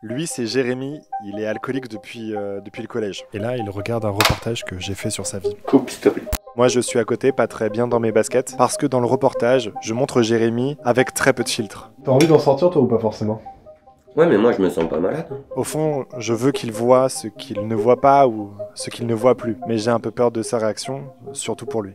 Lui, c'est Jérémy, il est alcoolique depuis le collège. Et là, il regarde un reportage que j'ai fait sur sa vie. Coupe story. Moi, je suis à côté, pas très bien dans mes baskets, parce que dans le reportage, je montre Jérémy avec très peu de filtres. T'as envie d'en sortir toi ou pas forcément? Ouais, mais moi je me sens pas malade. Au fond, je veux qu'il voit ce qu'il ne voit pas ou ce qu'il ne voit plus. Mais j'ai un peu peur de sa réaction, surtout pour lui.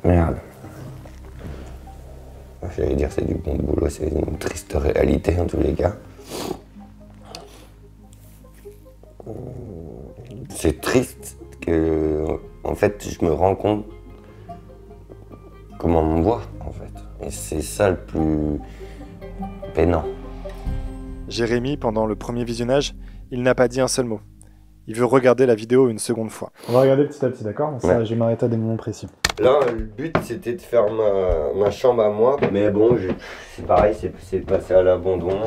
Merde. J'allais dire c'est du bon boulot, c'est une triste réalité en tous les cas. C'est triste que, en fait, je me rends compte comment on me voit, en fait. Et c'est ça le plus peinant. Jérémy, pendant le premier visionnage, il n'a pas dit un seul mot. Il veut regarder la vidéo une seconde fois. On va regarder petit à petit, d'accord? Ouais. Je vais m'arrêter à des moments précis. Là, le but c'était de faire ma chambre à moi, mais bon, c'est pareil, c'est passé à l'abandon.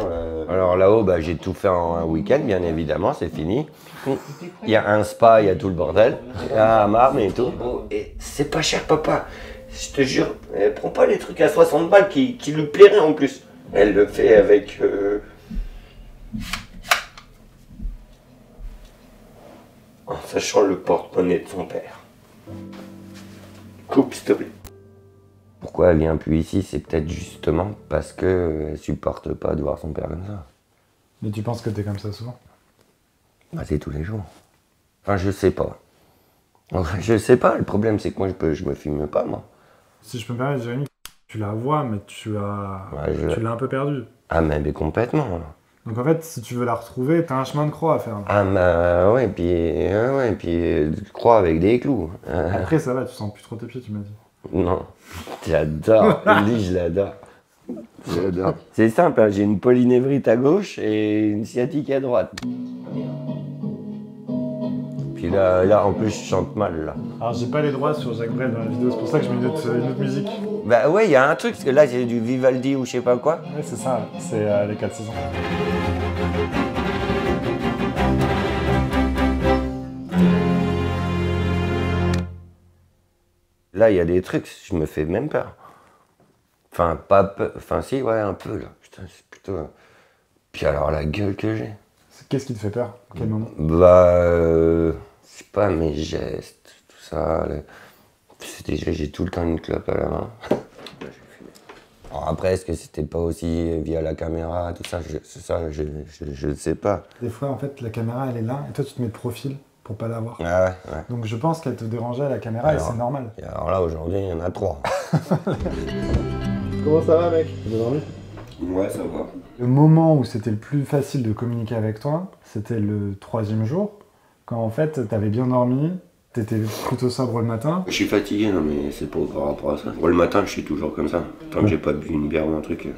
Alors là-haut, bah, j'ai tout fait en un week-end, bien évidemment, c'est fini. Il y a un spa, il y a tout le bordel, il y a un hammam et tout. Bon, et c'est pas cher, papa, je te jure, elle prend pas les trucs à 60 balles qui lui plairaient en plus. Elle le fait avec... en sachant le porte-monnaie de son père. Coupe story. Pourquoi elle vient plus ici? C'est peut-être justement parce qu'elle supporte pas de voir son père comme ça. Mais tu penses que t'es comme ça souvent? Bah, c'est tous les jours. Enfin, je sais pas. Je sais pas, le problème c'est que moi je me filme pas, moi. Si je peux me permettre, Jérémy, tu la vois, mais tu l'as un peu perdue. Ah, mais complètement. Donc en fait, si tu veux la retrouver, t'as un chemin de croix à faire. Ah, bah ouais, puis croix avec des clous. Après, ça va, tu sens plus trop tes pieds, tu m'as dit. Non, j'adore. Lui, je l'adore. J'adore. C'est simple, hein, j'ai une polynévrite à gauche et une sciatique à droite. Puis là, en plus, je chante mal, là. Alors j'ai pas les droits sur Jacques Brel dans la vidéo, c'est pour ça que je mets une autre musique. Bah ouais, il y a un truc, parce que là, j'ai du Vivaldi ou je sais pas quoi. Ouais, c'est ça, c'est les 4 saisons. Là, il y a des trucs, je me fais même peur. Enfin, pas peur, enfin si, ouais, un peu, là. Putain, c'est plutôt... Puis alors, la gueule que j'ai. Qu'est-ce qui te fait peur? Quel moment? Bah, c'est pas mes gestes, tout ça. Déjà, j'ai tout le temps une clope à la main. Alors après, est-ce que c'était pas aussi via la caméra, tout ça, je ne sais pas. Des fois, en fait, la caméra, elle est là, et toi, tu te mets de profil pour pas la voir. Ah ouais, ouais. Donc je pense qu'elle te dérangeait à la caméra, Alors, et c'est normal. Et alors là, aujourd'hui, il y en a 3. Comment ça va, mec? Tu as dormi? Ouais, ça va. Le moment où c'était le plus facile de communiquer avec toi, c'était le 3e jour, quand en fait, t'avais bien dormi, t'étais plutôt sobre le matin. Je suis fatigué, non mais c'est pas par rapport à ça. Moi, le matin, je suis toujours comme ça. Tant que j'ai pas bu une bière ou un truc.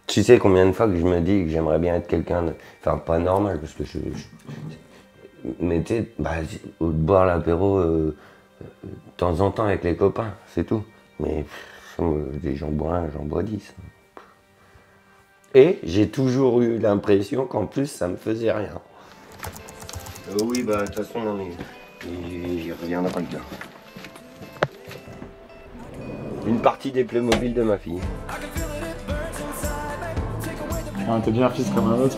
Tu sais combien de fois que je me dis que j'aimerais bien être quelqu'un de... Enfin, pas normal, parce que mais tu sais, bah, boire l'apéro de temps en temps avec les copains, c'est tout. Mais j'en bois un, j'en bois 10. Et j'ai toujours eu l'impression qu'en plus, ça me faisait rien. Oui, bah, de toute façon, non mais... Il reviendra le gars. Une partie des Playmobil de ma fille. Ah, t'es bien un fils comme un autre.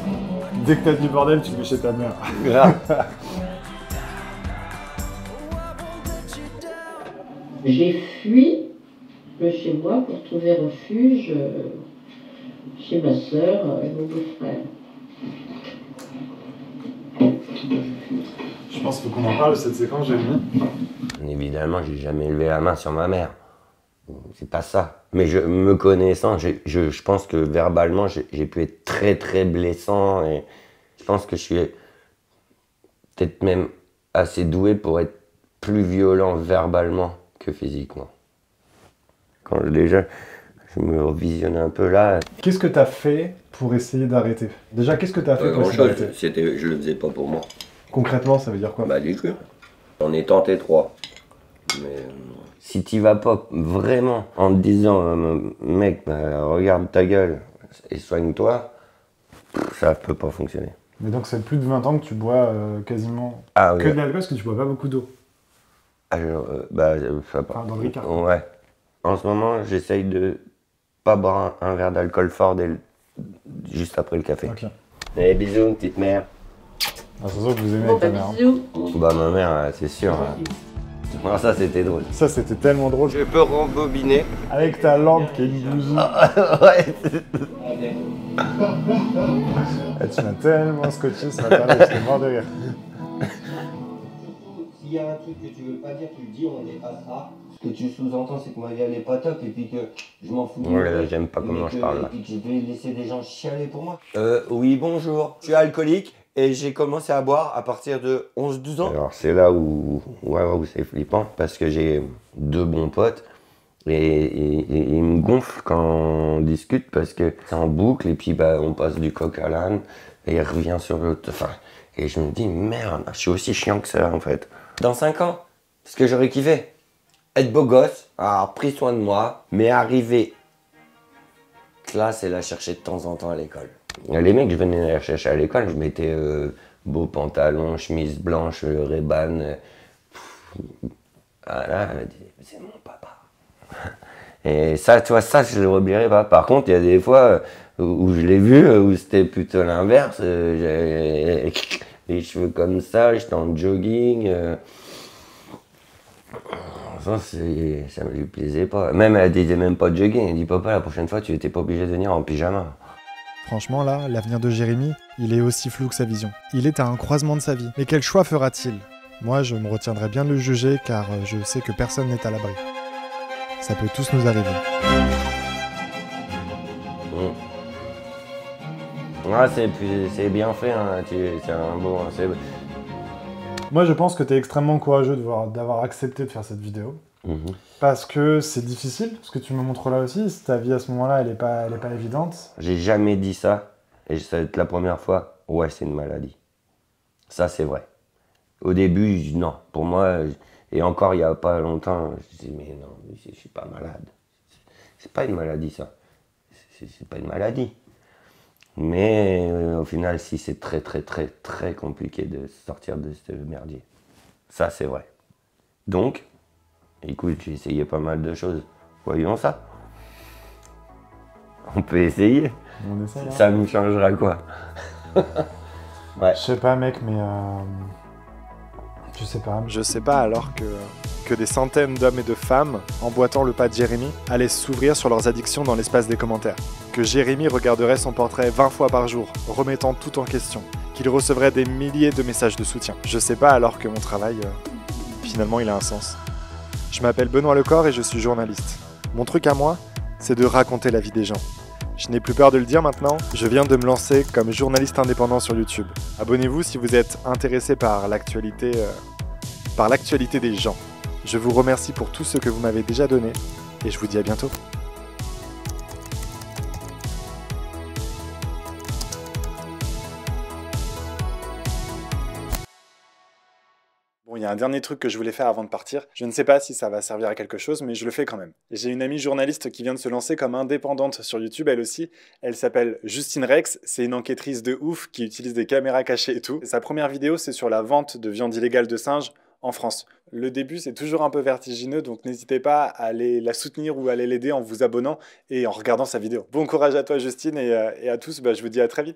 Dès que t'as du bordel, tu te mets chez ta mère. J'ai fui de chez moi pour trouver refuge chez ma sœur et mon beau-frère. Je pense qu'il faut qu'on en parle de cette séquence, Jérémy. Évidemment, j'ai jamais levé la main sur ma mère. C'est pas ça. Mais me connaissant, je pense que verbalement, j'ai pu être très très blessant et je pense que je suis peut-être même assez doué pour être plus violent verbalement que physiquement. Quand déjà, je me revisionne un peu là. Qu'est-ce que t'as fait pour essayer d'arrêter? Déjà, qu'est-ce que t'as fait pour essayer d'arrêter? Je le faisais pas pour moi. Concrètement, ça veut dire quoi? Bah, du coup, on est tenté 3. Mais si t'y vas pas vraiment en te disant, mec, bah, regarde ta gueule et soigne-toi, ça peut pas fonctionner. Mais donc, c'est plus de 20 ans que tu bois quasiment Ah, oui. que de l'alcool, parce que tu bois pas beaucoup d'eau. Enfin, dans le Ricard. Ouais. En ce moment, j'essaye de pas boire un verre d'alcool fort juste après le café. Ok. Allez, bisous, petite mère. Ah, c'est sûr que vous aimez Bon, avec ta bah, mère. bisous. Bah, ma mère, c'est sûr. Ah, ça, c'était drôle. Ça, c'était tellement drôle. Je peux rembobiner. Avec ta lampe qui est une bougie. Ouais. Eh, tu m'as tellement scotché ce matin-là, j'étais mort de rire. S'il y a un truc que tu veux pas dire, tu le dis, on dépassera. Ce que tu sous-entends, c'est que ma vie elle est pas top et puis que je m'en fous. Ouais, là, j'aime pas comment je parle là. Et puis que je vais laisser des gens chialer pour moi. Oui, bonjour. Je suis alcoolique et j'ai commencé à boire à partir de 11-12 ans. Alors c'est là où c'est flippant parce que j'ai 2 bons potes. Et ils me gonflent quand on discute parce que c'est en boucle et puis bah, on passe du coq à l'âne et il revient sur l'autre. Enfin, et je me dis merde, je suis aussi chiant que ça en fait. Dans 5 ans, ce que j'aurais kiffé, être beau gosse, avoir pris soin de moi, mais arriver classe et la chercher de temps en temps à l'école. Les mecs, je venais la chercher à l'école, je mettais beau pantalon, chemise blanche, Ray-Ban. Voilà, elle m'a dit, c'est mon papa. Et ça, tu vois, ça, je le oublierai pas. Par contre, il y a des fois où je l'ai vu, où c'était plutôt l'inverse. J'avais les cheveux comme ça, j'étais en jogging. Ça me lui plaisait pas. Même, elle disait même pas de jogging. Elle dit, papa, la prochaine fois, tu n'étais pas obligé de venir en pyjama. Franchement, là, l'avenir de Jérémy, il est aussi flou que sa vision. Il est à un croisement de sa vie. Mais quel choix fera-t-il? Moi, je me retiendrai bien de le juger, car je sais que personne n'est à l'abri. Ça peut tous nous arriver. Ouais, c'est bien fait, hein. C'est un beau... Moi, je pense que tu es extrêmement courageux d'avoir accepté de faire cette vidéo. Parce que c'est difficile, ce que tu me montres là aussi. Ta vie à ce moment-là, elle est pas évidente. J'ai jamais dit ça, et ça va être la première fois. Ouais, c'est une maladie. Ça, c'est vrai. Au début, non. Pour moi, et encore il y a pas longtemps, je disais, mais non, je suis pas malade. C'est pas une maladie, ça. C'est pas une maladie. Mais au final, si, c'est très, très, très, très compliqué de sortir de ce merdier. Ça, c'est vrai. Donc, écoute, j'ai essayé pas mal de choses. Voyons ça. On peut essayer. On essaie, hein. Ça nous changera quoi? Ouais. Je sais pas, mec, mais... Je sais pas alors que des centaines d'hommes et de femmes, emboîtant le pas de Jérémy, allaient s'ouvrir sur leurs addictions dans l'espace des commentaires. Que Jérémy regarderait son portrait 20 fois par jour, remettant tout en question. Qu'il recevrait des milliers de messages de soutien. Je sais pas alors que mon travail, finalement, il a un sens. Je m'appelle Benoît Lecor et je suis journaliste. Mon truc à moi, c'est de raconter la vie des gens. Je n'ai plus peur de le dire maintenant, je viens de me lancer comme journaliste indépendant sur YouTube. Abonnez-vous si vous êtes intéressé par l'actualité des gens. Je vous remercie pour tout ce que vous m'avez déjà donné et je vous dis à bientôt. Bon, il y a un dernier truc que je voulais faire avant de partir. Je ne sais pas si ça va servir à quelque chose, mais je le fais quand même. J'ai une amie journaliste qui vient de se lancer comme indépendante sur YouTube, elle aussi. Elle s'appelle Justine Rex, c'est une enquêtrice de ouf qui utilise des caméras cachées et tout. Sa première vidéo, c'est sur la vente de viande illégale de singes en France. Le début, c'est toujours un peu vertigineux, donc n'hésitez pas à aller la soutenir ou à aller l'aider en vous abonnant et en regardant sa vidéo. Bon courage à toi, Justine, et à tous, je vous dis à très vite.